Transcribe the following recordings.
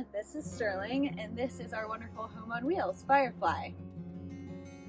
Aurora, this is Sterling, and this is our wonderful home on wheels, Firefly.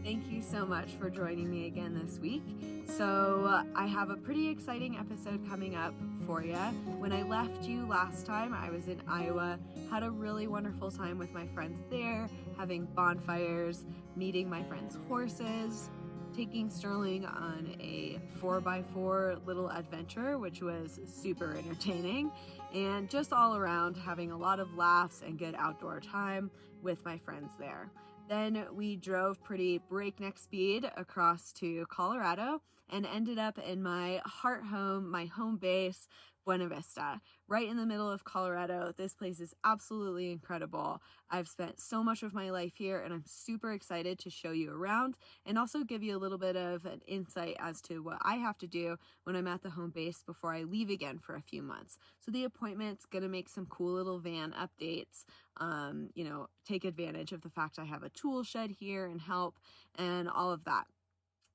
Thank you so much for joining me again this week. So I have a pretty exciting episode coming up for you. When I left you last time, I was in Iowa, had a really wonderful time with my friends there, having bonfires, meeting my friends' horses, taking Sterling on a 4x4 little adventure, which was super entertaining, and just all around having a lot of laughs and good outdoor time with my friends there. Then we drove pretty breakneck speed across to Colorado and ended up in my heart home, my home base, Buena Vista, right in the middle of Colorado. This place is absolutely incredible. I've spent so much of my life here, and I'm super excited to show you around and also give you a little bit of an insight as to what I have to do when I'm at the home base before I leave again for a few months. So the appointment's going to make some cool little van updates, take advantage of the fact I have a tool shed here and help and all of that.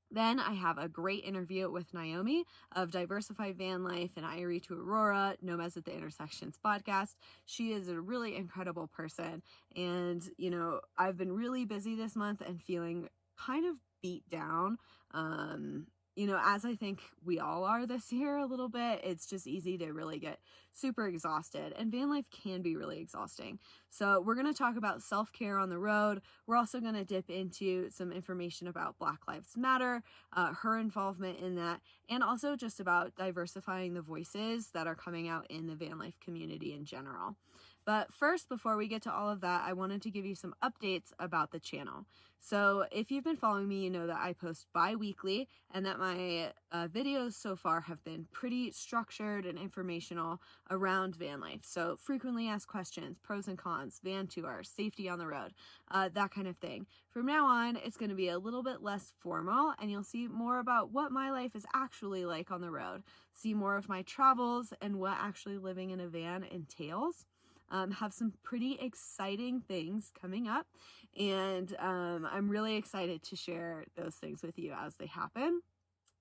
Then I have a great interview with Noami of Diversified Vanlife and irietoaurora, Nomads at the Intersections podcast. She is a really incredible person. And, I've been really busy this month and feeling kind of beat down. As I think we all are this year a little bit, it's just easy to really get super exhausted, and van life can be really exhausting. So we're going to talk about self-care on the road. We're also going to dip into some information about Black Lives Matter, her involvement in that, and also just about diversifying the voices that are coming out in the van life community in general. But first, before we get to all of that, I wanted to give you some updates about the channel. So if you've been following me, you know that I post bi-weekly and that my videos so far have been pretty structured and informational around van life. So frequently asked questions, pros and cons, van tours, safety on the road, that kind of thing. From now on, it's going to be a little bit less formal, and you'll see more about what my life is actually like on the road. See more of my travels and what actually living in a van entails. Have some pretty exciting things coming up, and I'm really excited to share those things with you as they happen.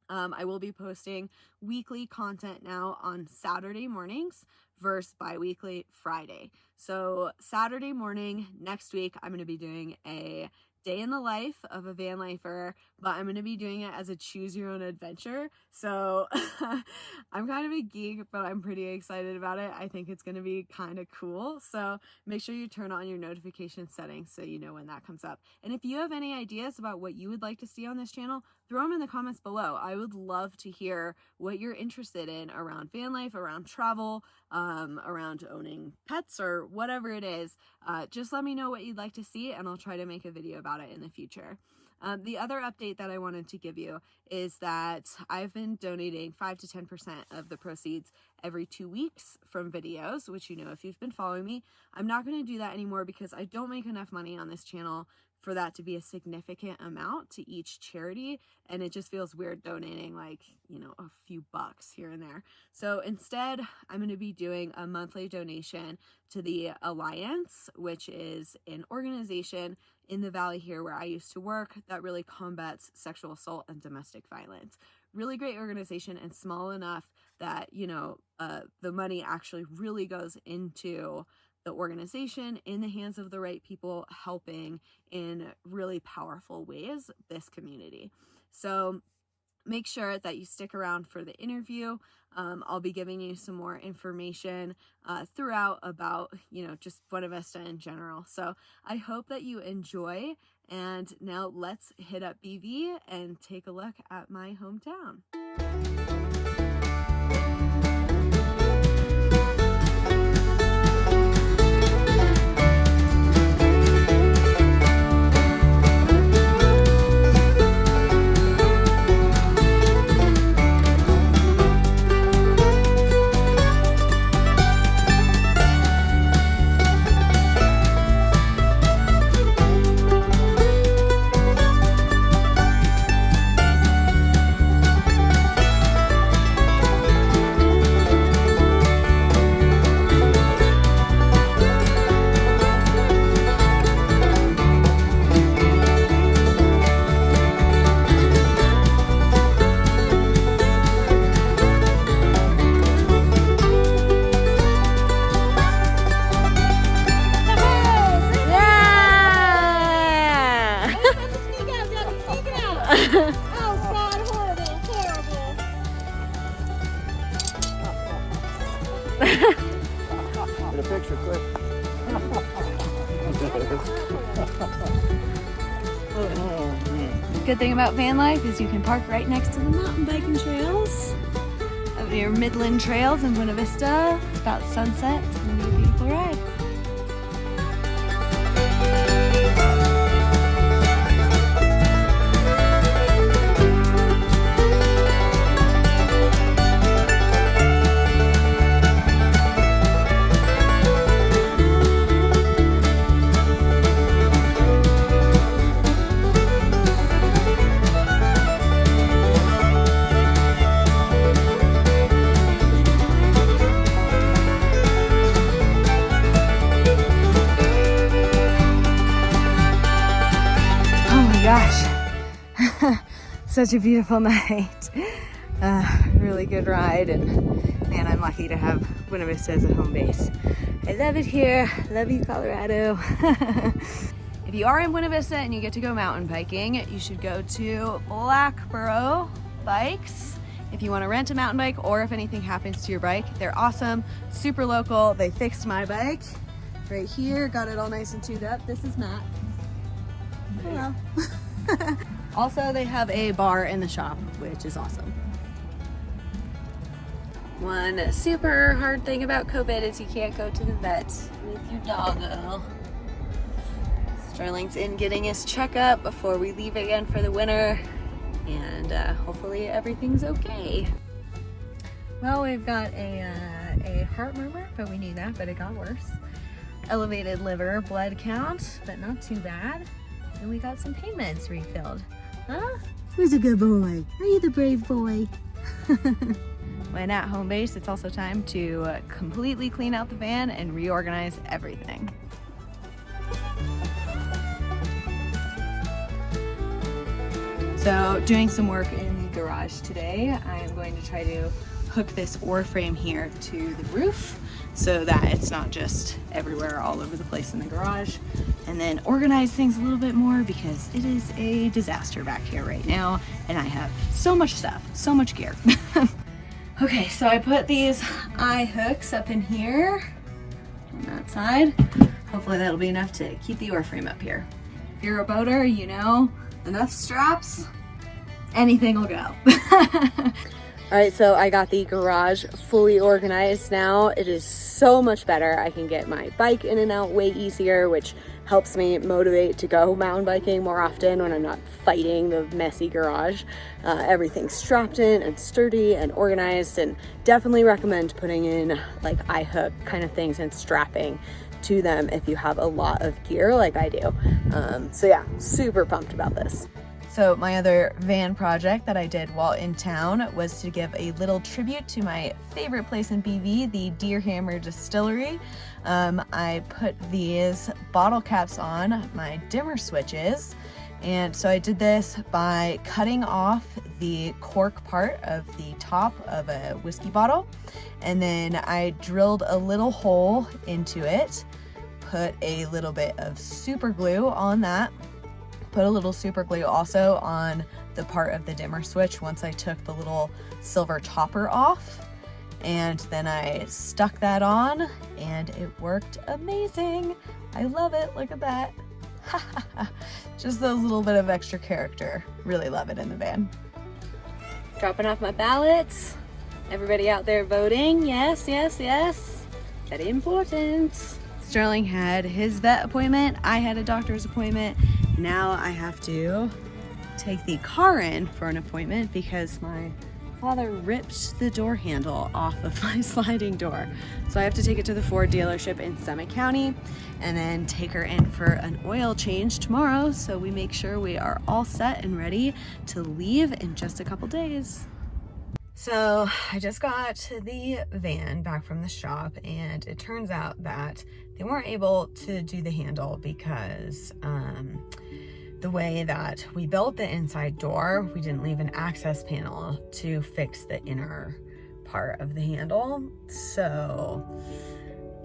I will be posting weekly content now on Saturday mornings versus bi-weekly Friday. So Saturday morning next week, I'm going to be doing a day in the life of a van lifer, but I'm going to be doing it as a choose your own adventure. So I'm kind of a geek, but I'm pretty excited about it. I think it's going to be kind of cool. So make sure you turn on your notification settings so you know when that comes up. And if you have any ideas about what you would like to see on this channel, throw them in the comments below. I would love to hear what you're interested in around van life, around travel, around owning pets, or whatever it is. Just let me know what you'd like to see, and I'll try to make a video about it in the future. The other update that I wanted to give you is that I've been donating 5 to 10% of the proceeds every 2 weeks from videos, which, if you've been following me, I'm not going to do that anymore because I don't make enough money on this channel for that to be a significant amount to each charity, and it just feels weird donating a few bucks here and there. So instead, I'm going to be doing a monthly donation to the Alliance, which is an organization in the Valley here where I used to work that really combats sexual assault and domestic violence. Really great organization, and small enough that, the money actually really goes into the organization in the hands of the right people, helping in really powerful ways this community. So make sure that you stick around for the interview. I'll be giving you some more information throughout about, just Buena Vista in general. So I hope that you enjoy. And now let's hit up BV and take a look at my hometown. Good thing about van life is you can park right next to the mountain biking trails. Up near Midland Trails in Buena Vista. It's about sunset. It's gonna be a beautiful ride. Gosh, such a beautiful night. Really good ride, and man, I'm lucky to have Buena Vista as a home base. I love it here. Love you, Colorado. If you are in Buena Vista and you get to go mountain biking, you should go to Blackboro Bikes if you want to rent a mountain bike, or if anything happens to your bike. They're awesome, super local. They fixed my bike right here, got it all nice and tuned up. This is Matt. Hello. Also, they have a bar in the shop, which is awesome. One super hard thing about COVID is you can't go to the vet with your doggo. Sterling's in getting his checkup before we leave again for the winter, and hopefully everything's okay. Well, we've got a heart murmur, but we knew that, but it got worse. Elevated liver blood count, but not too bad. And we got some pain meds refilled. Huh? Who's a good boy? Are you the brave boy? When at home base, it's also time to completely clean out the van and reorganize everything. So, doing some work in the garage today. I am going to try to hook this oar frame here to the roof so that it's not just everywhere all over the place in the garage, and then organize things a little bit more because it is a disaster back here right now and I have so much stuff, so much gear. Okay, so I put these eye hooks up in here on that side. Hopefully that'll be enough to keep the oar frame up here. If you're a boater, you know, enough straps, anything will go. All right, so I got the garage fully organized now. It is so much better. I can get my bike in and out way easier, which helps me motivate to go mountain biking more often when I'm not fighting the messy garage. Everything's strapped in and sturdy and organized, and definitely recommend putting in like eye hook kind of things and strapping to them if you have a lot of gear like I do. So yeah, super pumped about this. So my other van project that I did while in town was to give a little tribute to my favorite place in BV, the Deer Hammer Distillery. I put these bottle caps on my dimmer switches, and so I did this by cutting off the cork part of the top of a whiskey bottle, and then I drilled a little hole into it, put a little bit of super glue on that, put a little super glue also on the part of the dimmer switch once I took the little silver topper off, and then I stuck that on and it worked amazing. I love it. Look at that. Just those little bit of extra character. Really love it in the van. Dropping off my ballots. Everybody out there voting. Yes, yes, yes. Very important. Sterling had his vet appointment. I had a doctor's appointment. Now I have to take the car in for an appointment because my father ripped the door handle off of my sliding door. So I have to take it to the Ford dealership in Summit County and then take her in for an oil change tomorrow, so we make sure we are all set and ready to leave in just a couple days. So I just got the van back from the shop, and it turns out that they weren't able to do the handle because the way that we built the inside door, we didn't leave an access panel to fix the inner part of the handle. So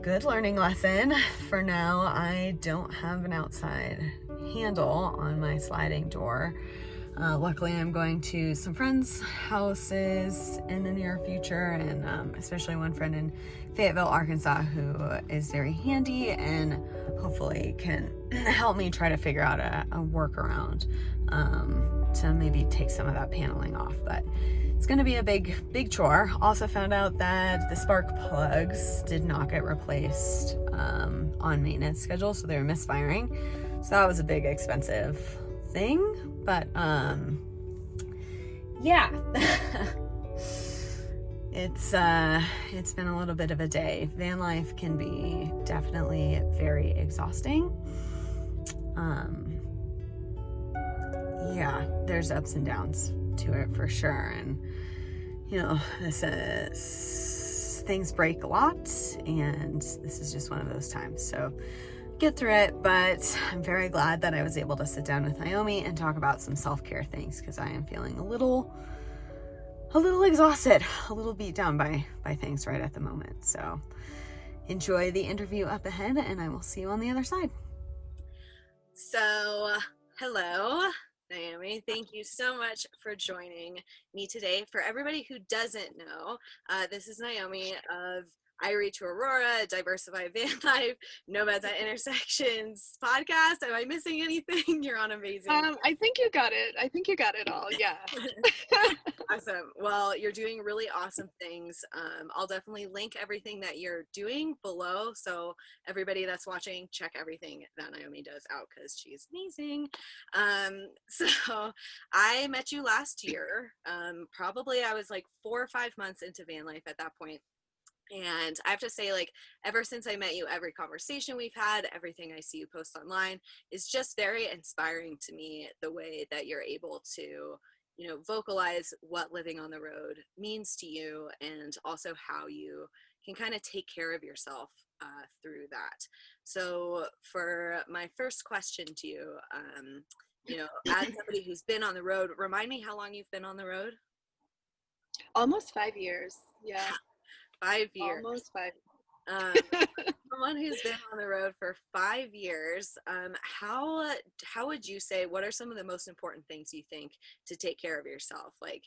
good learning lesson. For now, I don't have an outside handle on my sliding door. Luckily, I'm going to some friends' houses in the near future, and especially one friend in Fayetteville, Arkansas, who is very handy and hopefully can help me try to figure out a workaround to maybe take some of that paneling off. But it's going to be a big chore. Also found out that the spark plugs did not get replaced on maintenance schedule, so they were misfiring. So that was a big expensive thing. But yeah. It's been a little bit of a day. Van life can be definitely very exhausting. Yeah, there's ups and downs to it for sure. And this is, things break a lot, and this is just one of those times. So get through it, but I'm very glad that I was able to sit down with Noami and talk about some self-care things, because I am feeling a little exhausted, a little beat down by things right at the moment. So enjoy the interview up ahead, and I will see you on the other side. So, hello, Noami. Thank you so much for joining me today. For everybody who doesn't know, this is Noami of irietoaurora, Diversified Van Life, Nomads at Intersections podcast. Am I missing anything? You're on amazing. I think you got it all. Yeah. Awesome. Well, you're doing really awesome things. I'll definitely link everything that you're doing below, so everybody that's watching, check everything that Noami does out, because she's amazing. So I met you last year. Probably I was like 4 or 5 months into van life at that point. And I have to say, like, ever since I met you, every conversation we've had, everything I see you post online is just very inspiring to me, the way that you're able to, vocalize what living on the road means to you, and also how you can kind of take care of yourself through that. So for my first question to you, as somebody who's been on the road, remind me how long you've been on the road? Almost 5 years. Yeah. 5 years. Almost 5. Someone who's been on the road for 5 years, how would you say, what are some of the most important things you think to take care of yourself? Like,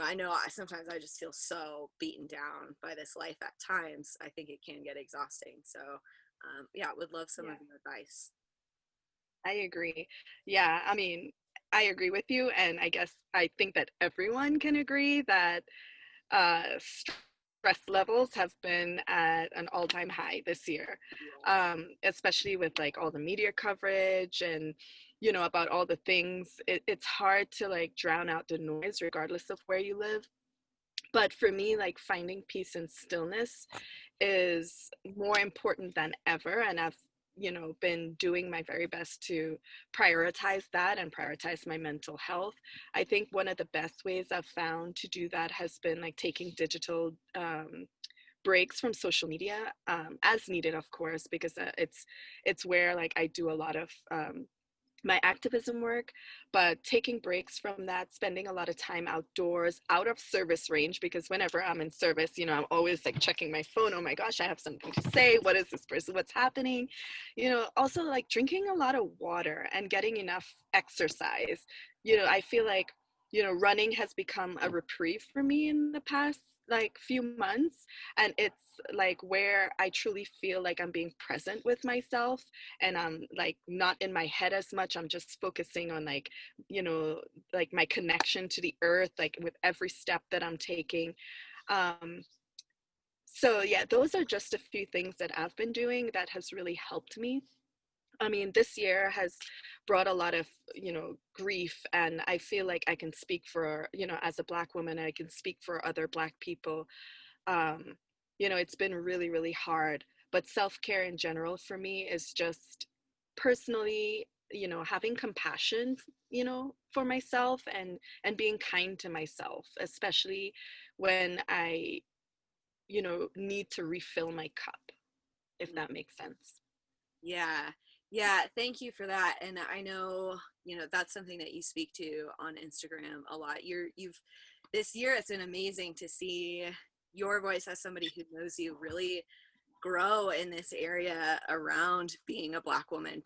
I know sometimes I just feel so beaten down by this life at times. I think it can get exhausting. So, would love some of your advice. I agree. Yeah, I mean, I agree with you, and I think that everyone can agree that stress levels have been at an all-time high this year, especially with like all the media coverage and about all the things. It's hard to like drown out the noise regardless of where you live. But for me, like, finding peace and stillness is more important than ever, and I've been doing my very best to prioritize that and prioritize my mental health. I think one of the best ways I've found to do that has been like taking digital breaks from social media, as needed, of course, because it's where like I do a lot of my activism work, but taking breaks from that, spending a lot of time outdoors, out of service range, because whenever I'm in service, I'm always like checking my phone. Oh my gosh, I have something to say. What is this person? What's happening? Also like drinking a lot of water and getting enough exercise. I feel like, running has become a reprieve for me in the past like few months, and it's like where I truly feel like I'm being present with myself, and I'm like not in my head as much. I'm just focusing on like like my connection to the earth, like with every step that I'm taking. So yeah, those are just a few things that I've been doing that has really helped me. I mean, this year has brought a lot of, grief, and I feel like I can speak for, as a Black woman, I can speak for other Black people. Um, it's been really, really hard, but self-care in general for me is just personally, having compassion, for myself, and being kind to myself, especially when I, need to refill my cup, if that makes sense. Yeah, thank you for that. And I know, that's something that you speak to on Instagram a lot. You've this year, it's been amazing to see your voice as somebody who knows you really grow in this area around being a Black woman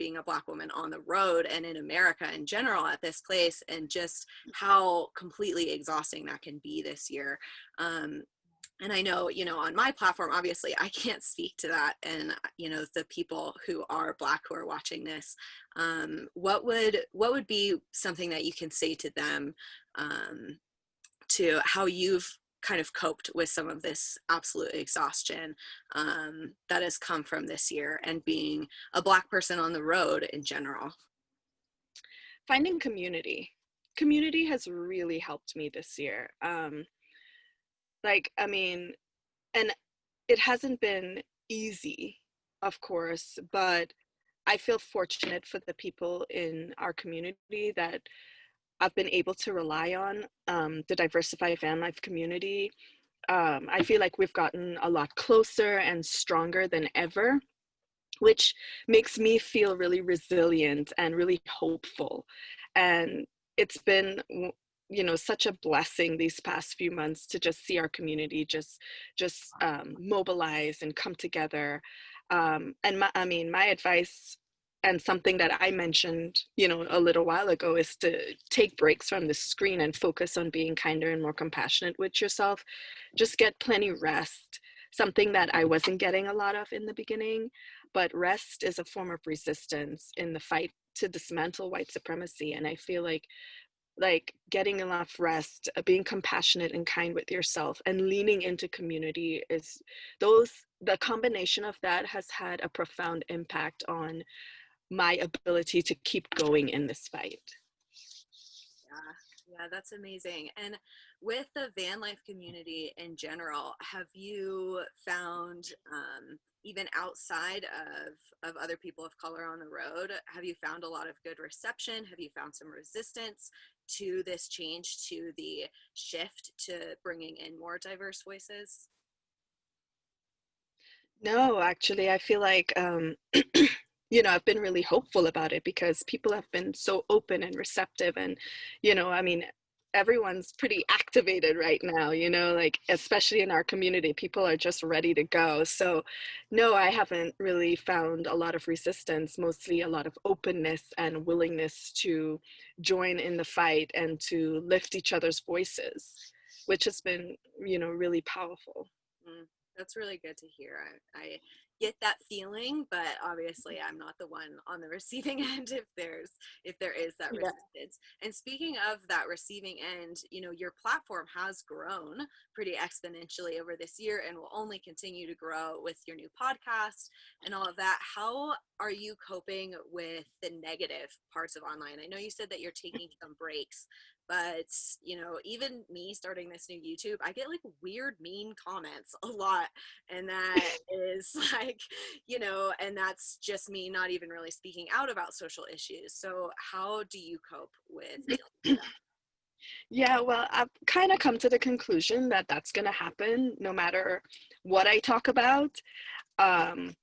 on the road and in America in general at this place, and just how completely exhausting that can be this year. And I know, on my platform, obviously I can't speak to that. And, the people who are Black who are watching this, what would be something that you can say to them, to how you've kind of coped with some of this absolute exhaustion that has come from this year and being a Black person on the road in general? Finding community. Community has really helped me this year. And it hasn't been easy, of course, but I feel fortunate for the people in our community that I've been able to rely on, the diversified van life community. I feel like we've gotten a lot closer and stronger than ever, which makes me feel really resilient and really hopeful. And it's been such a blessing these past few months to just see our community just mobilize and come together. And my advice, and something that I mentioned a little while ago, is to take breaks from the screen and focus on being kinder and more compassionate with yourself. Just get plenty rest, something that I wasn't getting a lot of in the beginning. But rest is a form of resistance in the fight to dismantle white supremacy. And I feel like getting enough rest, being compassionate and kind with yourself, and leaning into community, the combination of that has had a profound impact on my ability to keep going in this fight. Yeah, that's amazing. And with the van life community in general, have you found, even outside of other people of color on the road, have you found a lot of good reception? Have you found some resistance to this change, to the shift to bringing in more diverse voices? No, actually, I feel like, I've been really hopeful about it because people have been so open and receptive. And, everyone's pretty activated right now, like, especially in our community, people are just ready to go. So, no, I haven't really found a lot of resistance, mostly a lot of openness and willingness to join in the fight and to lift each other's voices, which has been, really powerful. That's really good to hear. I get that feeling, but obviously I'm not the one on the receiving end if there is that Yeah. resistance. And speaking of that receiving end, your platform has grown pretty exponentially over this year and will only continue to grow with your new podcast and all of that. How are you coping with the negative parts of online? I know you said that you're taking some breaks, but even me starting this new YouTube, I get like weird mean comments a lot, and that is like, and that's just me not even really speaking out about social issues. So how do you cope with dealing with that? Yeah, well, I've kind of come to the conclusion that that's going to happen no matter what I talk about. Um,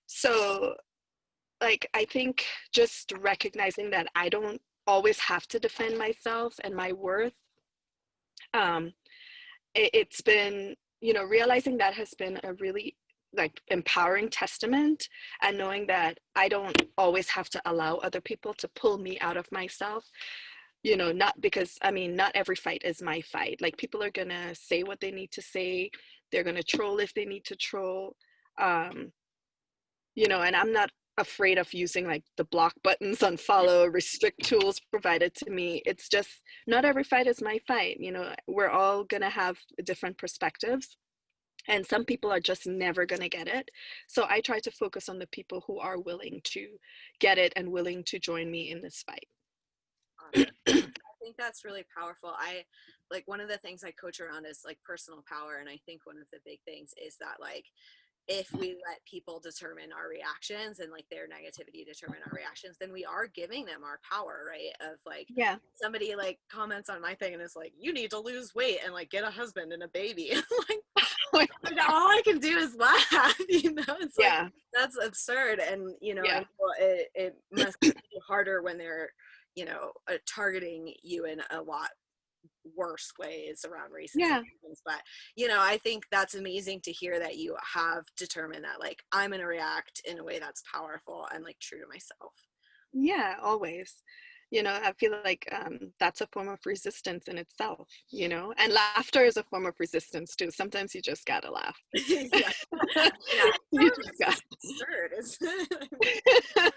so, like, I think just recognizing that I don't always have to defend myself and my worth. Um, it's been, realizing that has been a really like empowering testament, and knowing that I don't always have to allow other people to pull me out of myself. Not because, not every fight is my fight. Like, people are gonna say what they need to say. They're gonna troll if they need to troll. Um, and I'm not afraid of using like the block buttons, unfollow, restrict tools provided to me. It's just not every fight is my fight. We're all gonna have different perspectives. And some people are just never going to get it. So I try to focus on the people who are willing to get it and willing to join me in this fight. Awesome. I think that's really powerful. I like, one of the things I coach around is like personal power. And I think one of the big things is that, like, if we let people determine our reactions and like their negativity determine our reactions, then we are giving them our power, right? Of like, Yeah. somebody like comments on my thing and is like, you need to lose weight and like get a husband and a baby. Like, all I can do is laugh, it's Yeah. like, that's absurd. And Yeah. it must be harder when they're targeting you in a lot worse ways around racism. Yeah. But, I think that's amazing to hear that you have determined that, like, I'm going to react in a way that's powerful and, like, true to myself. Yeah, always. I feel like that's a form of resistance in itself, and laughter is a form of resistance too. Sometimes you just gotta laugh. Yeah. You It's just got. absurd, isn't it?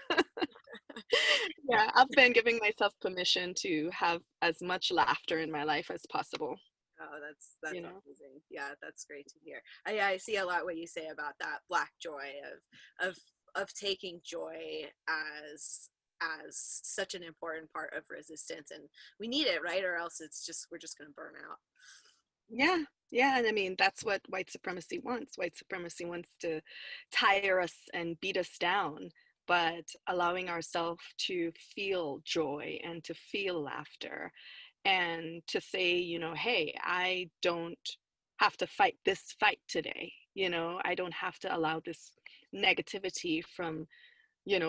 Yeah, I've been giving myself permission to have as much laughter in my life as possible. Oh, that's You know? amazing. Yeah, that's great to hear. I see a lot what you say about that Black joy of taking joy as such an important part of resistance, and we need it, right? Or else we're just going to burn out. Yeah, and I mean that's what white supremacy wants. White supremacy wants to tire us and beat us down, but allowing ourselves to feel joy and to feel laughter and to say, hey, I don't have to fight this fight today. I don't have to allow this negativity from,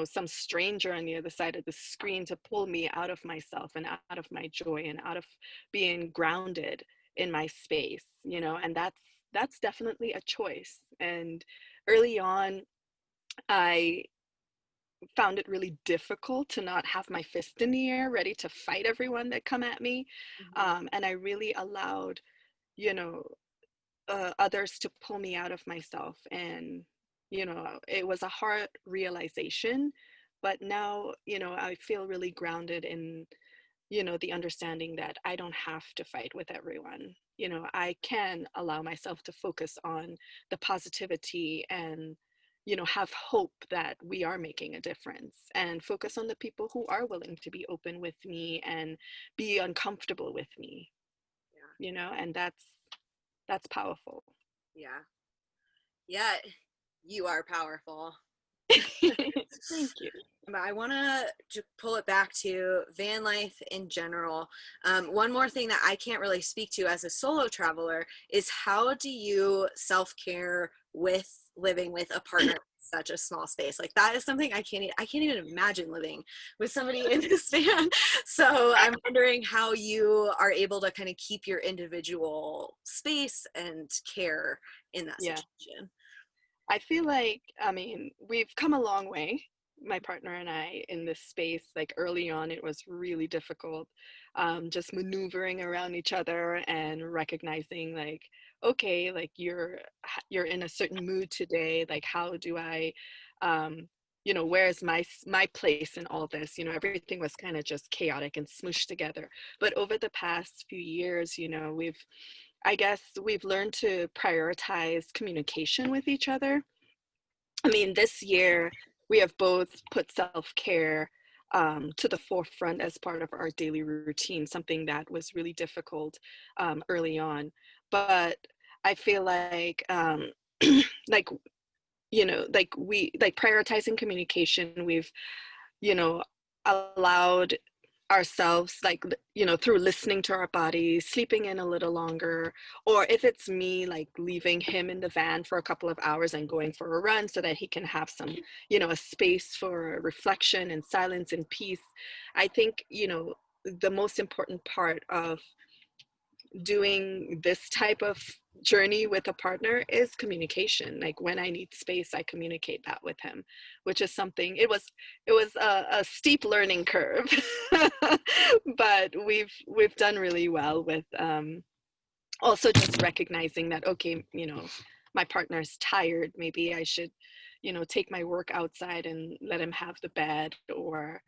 some stranger on the other side of the screen to pull me out of myself and out of my joy and out of being grounded in my space, and that's definitely a choice. And early on, I found it really difficult to not have my fist in the air ready to fight everyone that come at me. And I really allowed, you know, others to pull me out of myself. And, it was a hard realization, but now, I feel really grounded in, the understanding that I don't have to fight with everyone. I can allow myself to focus on the positivity and, have hope that we are making a difference and focus on the people who are willing to be open with me and be uncomfortable with me, and that's powerful. Yeah. Yeah, you are powerful. Thank you. But I want to pull it back to van life in general. One more thing that I can't really speak to as a solo traveler is how do you self-care with living with a partner in such a small space? Like that is something I can't even imagine living with somebody in this van. So I'm wondering how you are able to kind of keep your individual space and care in that Yeah. situation. I feel like, we've come a long way, my partner and I, in this space. Like early on, it was really difficult, just maneuvering around each other and recognizing like, okay, like you're in a certain mood today. Like, how do I, where's my place in all this? Everything was kind of just chaotic and smooshed together. But over the past few years, I guess we've learned to prioritize communication with each other. I mean, this year we have both put self-care to the forefront as part of our daily routine, something that was really difficult early on. But I feel like, like, like prioritizing communication, we've, you know, allowed ourselves, like, through listening to our bodies, sleeping in a little longer, or if it's me, like leaving him in the van for a couple of hours and going for a run so that he can have some, a space for reflection and silence and peace. I think, the most important part of doing this type of journey with a partner is communication. Like when I need space, I communicate that with him, which is something, it was a steep learning curve. But we've done really well with also just recognizing that, okay, my partner's tired, maybe I should, take my work outside and let him have the bed, or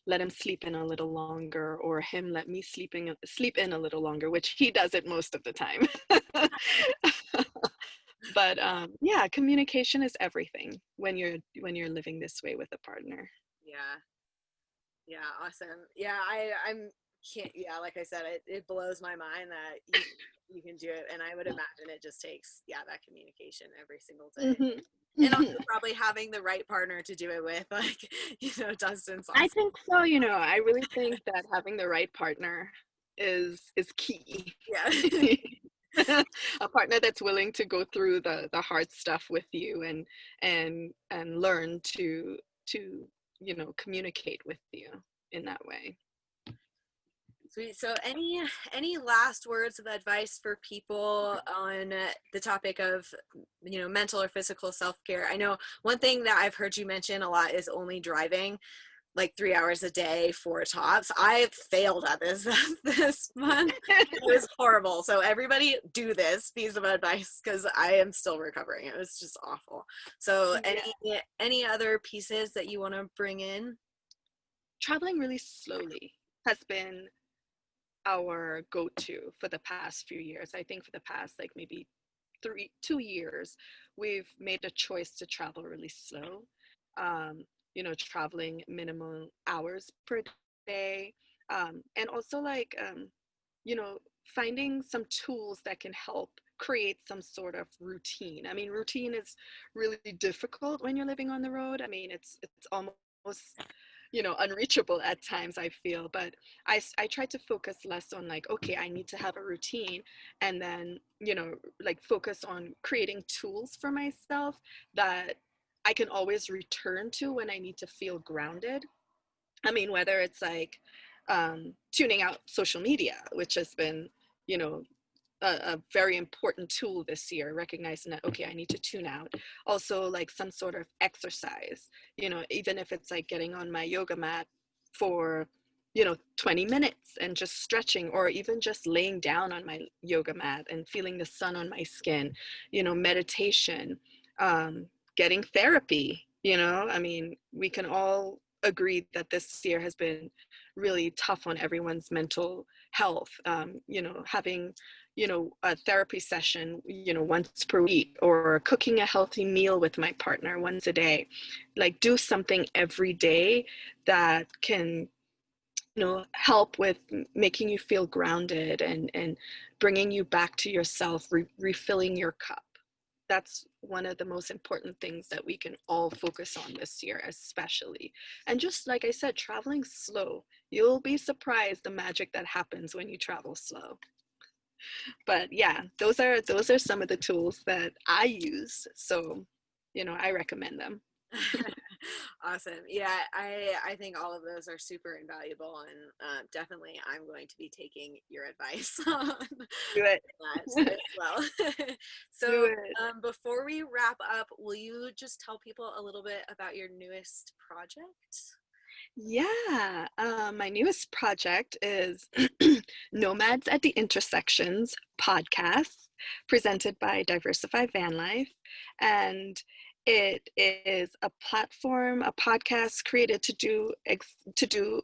let him sleep in a little longer, or him let me sleep in a little longer, which he does it most of the time. But yeah, communication is everything when you're living this way with a partner. Yeah, awesome. Yeah, I'm can't, yeah, like I said, it blows my mind that you can do it, and I would imagine it just takes, yeah, that communication every single day. Mm-hmm. And also probably having the right partner to do it with, like, Dustin's awesome. I think so. I really think that having the right partner is key. Yeah. A partner that's willing to go through the hard stuff with you and learn to communicate with you in that way. Sweet. So any last words of advice for people on the topic of, mental or physical self-care? I know one thing that I've heard you mention a lot is only driving like 3 hours a day, 4 tops. I failed at this this month. It was horrible. So everybody do this piece of advice, because I am still recovering. It was just awful. So any other pieces that you want to bring in? Traveling really slowly has been our go-to for the past few years. I think for the past like maybe 2 years, we've made a choice to travel really slow. Traveling minimum hours per day, and also like finding some tools that can help create some sort of routine. I mean, routine is really difficult when you're living on the road. I mean, it's almost unreachable at times, I feel. But I try to focus less on like, okay, I need to have a routine, and then like focus on creating tools for myself that I can always return to when I need to feel grounded. I mean, whether it's like tuning out social media, which has been you know a very important tool this year, recognizing that, okay, I need to tune out. Also, like some sort of exercise, even if it's like getting on my yoga mat for 20 minutes and just stretching, or even just laying down on my yoga mat and feeling the sun on my skin, meditation, getting therapy. I mean, we can all agree that this year has been really tough on everyone's mental health. Having a therapy session, once per week, or cooking a healthy meal with my partner once a day. Like, do something every day that can, help with making you feel grounded and bringing you back to yourself, refilling your cup. That's one of the most important things that we can all focus on this year, especially. And just like I said, traveling slow. You'll be surprised the magic that happens when you travel slow. But yeah, those are some of the tools that I use. So, I recommend them. Awesome. Yeah, I think all of those are super invaluable, and definitely I'm going to be taking your advice on Do it. that as well. Do So it. before we wrap up, will you just tell people a little bit about your newest project? Yeah, my newest project is Nomads at the Intersections podcast, presented by Diversify Vanlife. And it is a platform, a podcast created to do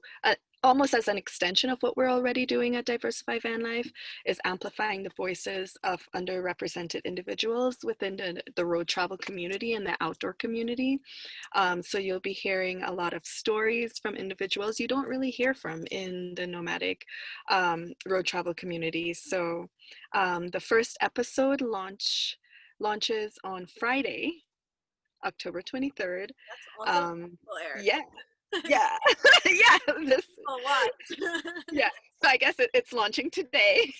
almost as an extension of what we're already doing at Diversify Vanlife, is amplifying the voices of underrepresented individuals within the road travel community and the outdoor community. So you'll be hearing a lot of stories from individuals you don't really hear from in the nomadic road travel community. So the first episode launches on Friday, October 23rd. That's awesome. Yeah, yeah, yeah. A lot. Yeah. So I guess it's launching today.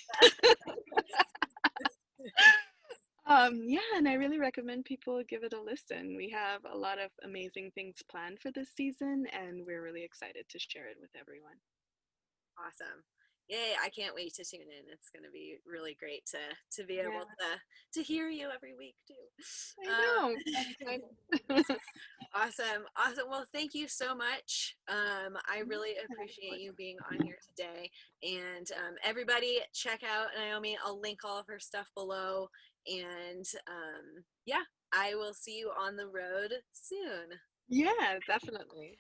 Yeah, and I really recommend people give it a listen. We have a lot of amazing things planned for this season, and we're really excited to share it with everyone. Awesome. Yay, I can't wait to tune in. It's going to be really great to be able to hear you every week too. I know. Awesome. Well, thank you so much. I really appreciate you being on here today. And everybody, check out Noami. I'll link all of her stuff below. And yeah, I will see you on the road soon. Yeah, definitely.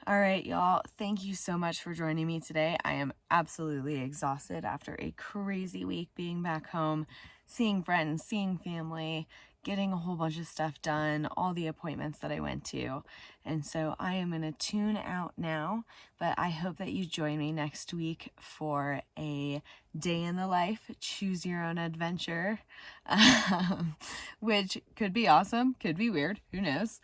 All right, y'all. Thank you so much for joining me today. I am absolutely exhausted after a crazy week being back home, seeing friends, seeing family, getting a whole bunch of stuff done, all the appointments that I went to. And so I am going to tune out now, but I hope that you join me next week for a day in the life, choose your own adventure, which could be awesome, could be weird, who knows.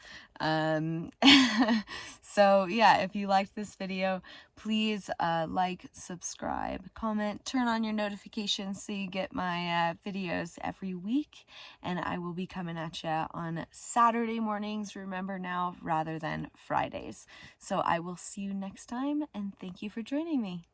So yeah, if you liked this video, please like, subscribe, comment, turn on your notifications so you get my videos every week. And I will be coming at you on Saturday mornings, remember now, rather than Fridays. So I will see you next time, and thank you for joining me.